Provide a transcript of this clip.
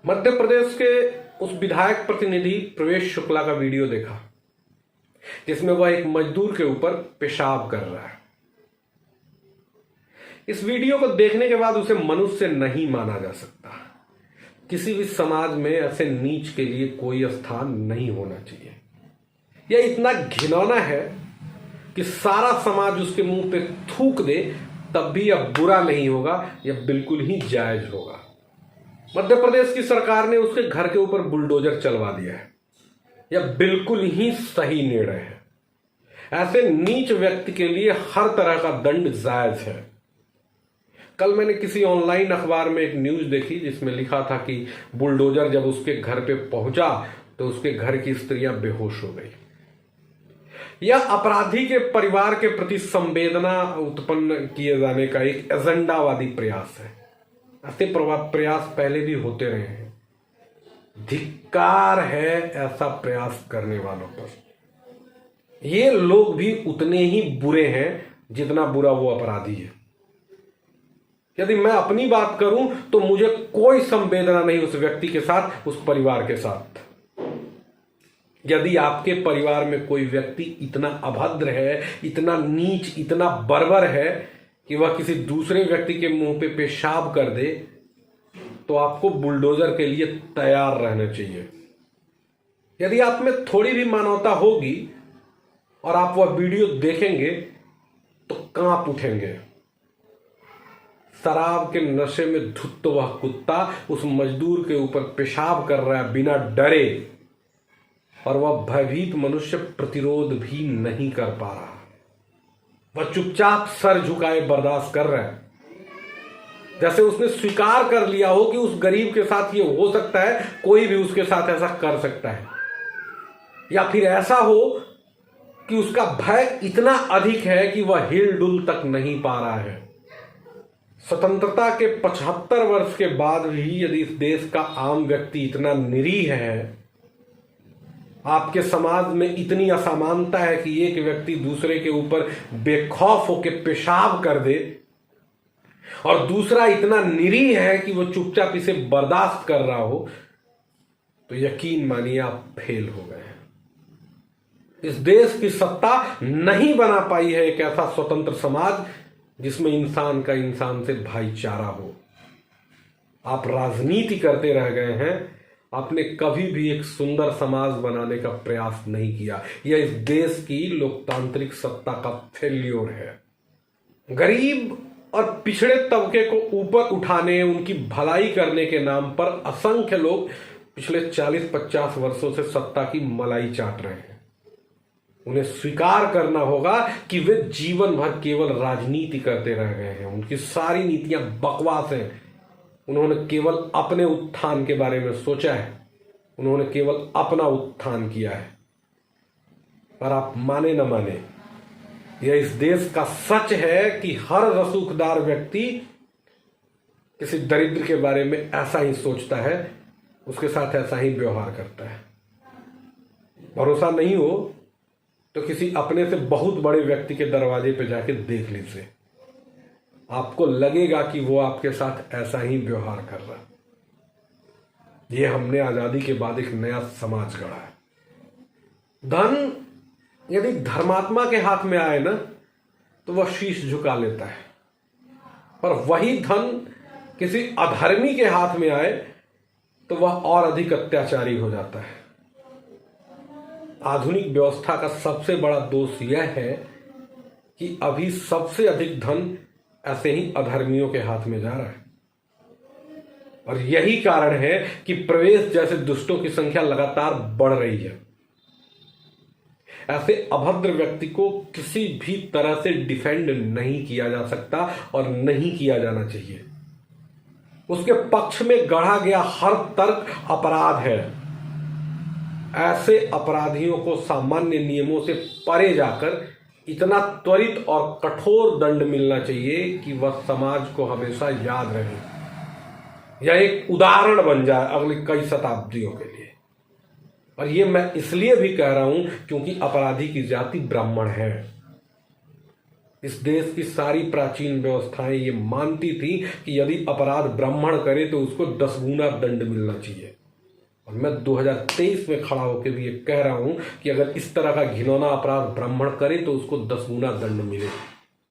मध्य प्रदेश के उस विधायक प्रतिनिधि प्रवेश शुक्ला का वीडियो देखा जिसमें वह एक मजदूर के ऊपर पेशाब कर रहा है। इस वीडियो को देखने के बाद उसे मनुष्य नहीं माना जा सकता। किसी भी समाज में ऐसे नीच के लिए कोई स्थान नहीं होना चाहिए। यह इतना घिनौना है कि सारा समाज उसके मुंह पे थूक दे तब भी यह बुरा नहीं होगा, यह बिल्कुल ही जायज होगा। मध्य प्रदेश की सरकार ने उसके घर के ऊपर बुलडोजर चलवा दिया है। यह बिल्कुल ही सही निर्णय है। ऐसे नीच व्यक्ति के लिए हर तरह का दंड जायज है। कल मैंने किसी ऑनलाइन अखबार में एक न्यूज देखी जिसमें लिखा था कि बुलडोजर जब उसके घर पे पहुंचा तो उसके घर की स्त्रियां बेहोश हो गई। यह अपराधी के परिवार के प्रति संवेदना उत्पन्न किए जाने का एक एजेंडावादी प्रयास है। ऐसे प्रयास पहले भी होते रहे हैं। धिक्कार है ऐसा प्रयास करने वालों पर। ये लोग भी उतने ही बुरे हैं जितना बुरा वो अपराधी है। यदि मैं अपनी बात करूं तो मुझे कोई संवेदना नहीं उस व्यक्ति के साथ, उस परिवार के साथ। यदि आपके परिवार में कोई व्यक्ति इतना अभद्र है, इतना नीच, इतना बर्बर है कि वह किसी दूसरे व्यक्ति के मुंह पे पेशाब कर दे तो आपको बुलडोजर के लिए तैयार रहना चाहिए। यदि आप में थोड़ी भी मानवता होगी और आप वह वीडियो देखेंगे तो कांप उठेंगे। शराब के नशे में धुत वह कुत्ता उस मजदूर के ऊपर पेशाब कर रहा है बिना डरे, और वह भयभीत मनुष्य प्रतिरोध भी नहीं कर पा रहा। वह चुपचाप सर झुकाए बर्दाश्त कर रहा है, जैसे उसने स्वीकार कर लिया हो कि उस गरीब के साथ ये हो सकता है, कोई भी उसके साथ ऐसा कर सकता है। या फिर ऐसा हो कि उसका भय इतना अधिक है कि वह हिल डुल तक नहीं पा रहा है। स्वतंत्रता के 75 वर्ष के बाद भी यदि इस देश का आम व्यक्ति इतना निरीह है, आपके समाज में इतनी असमानता है कि एक व्यक्ति दूसरे के ऊपर बेखौफ होकर पेशाब कर दे और दूसरा इतना निरीह है कि वो चुपचाप इसे बर्दाश्त कर रहा हो, तो यकीन मानिए आप फेल हो गए हैं। इस देश की सत्ता नहीं बना पाई है एक ऐसा स्वतंत्र समाज जिसमें इंसान का इंसान से भाईचारा हो। आप राजनीति करते रह गए हैं, आपने कभी भी एक सुंदर समाज बनाने का प्रयास नहीं किया। यह इस देश की लोकतांत्रिक सत्ता का फेल्योर है। गरीब और पिछड़े तबके को ऊपर उठाने, उनकी भलाई करने के नाम पर असंख्य लोग पिछले 40-50 वर्षों से सत्ता की मलाई चाट रहे हैं। उन्हें स्वीकार करना होगा कि वे जीवन भर केवल राजनीति करते रह गए हैं। उनकी सारी नीतियां बकवास हैं। उन्होंने केवल अपने उत्थान के बारे में सोचा है, उन्होंने केवल अपना उत्थान किया है। पर आप माने न माने, यह इस देश का सच है कि हर रसूखदार व्यक्ति किसी दरिद्र के बारे में ऐसा ही सोचता है, उसके साथ ऐसा ही व्यवहार करता है। भरोसा नहीं हो तो किसी अपने से बहुत बड़े व्यक्ति के दरवाजे पे जाके देख लीजिए, आपको लगेगा कि वो आपके साथ ऐसा ही व्यवहार कर रहा है। ये हमने आजादी के बाद एक नया समाज गढ़ा है। धन यदि धर्मात्मा के हाथ में आए ना तो वह शीश झुका लेता है, पर वही धन किसी अधर्मी के हाथ में आए तो वह और अधिक अत्याचारी हो जाता है। आधुनिक व्यवस्था का सबसे बड़ा दोष यह है कि अभी सबसे अधिक धन ऐसे ही अधर्मियों के हाथ में जा रहा है, और यही कारण है कि प्रवेश जैसे दुष्टों की संख्या लगातार बढ़ रही है। ऐसे अभद्र व्यक्ति को किसी भी तरह से डिफेंड नहीं किया जा सकता और नहीं किया जाना चाहिए। उसके पक्ष में गढ़ा गया हर तर्क अपराध है। ऐसे अपराधियों को सामान्य नियमों से परे जाकर इतना त्वरित और कठोर दंड मिलना चाहिए कि वह समाज को हमेशा याद रहे। यह एक उदाहरण बन जाए अगली कई शताब्दियों के लिए। और यह मैं इसलिए भी कह रहा हूं क्योंकि अपराधी की जाति ब्राह्मण है। इस देश की सारी प्राचीन व्यवस्थाएं ये मानती थी कि यदि अपराध ब्राह्मण करे तो उसको 10 गुना दंड मिलना चाहिए। और मैं 2023 में खड़ा होकर भी ये कह रहा हूं कि अगर इस तरह का घिनौना अपराध ब्राह्मण करे तो उसको 10 गुना दंड मिले।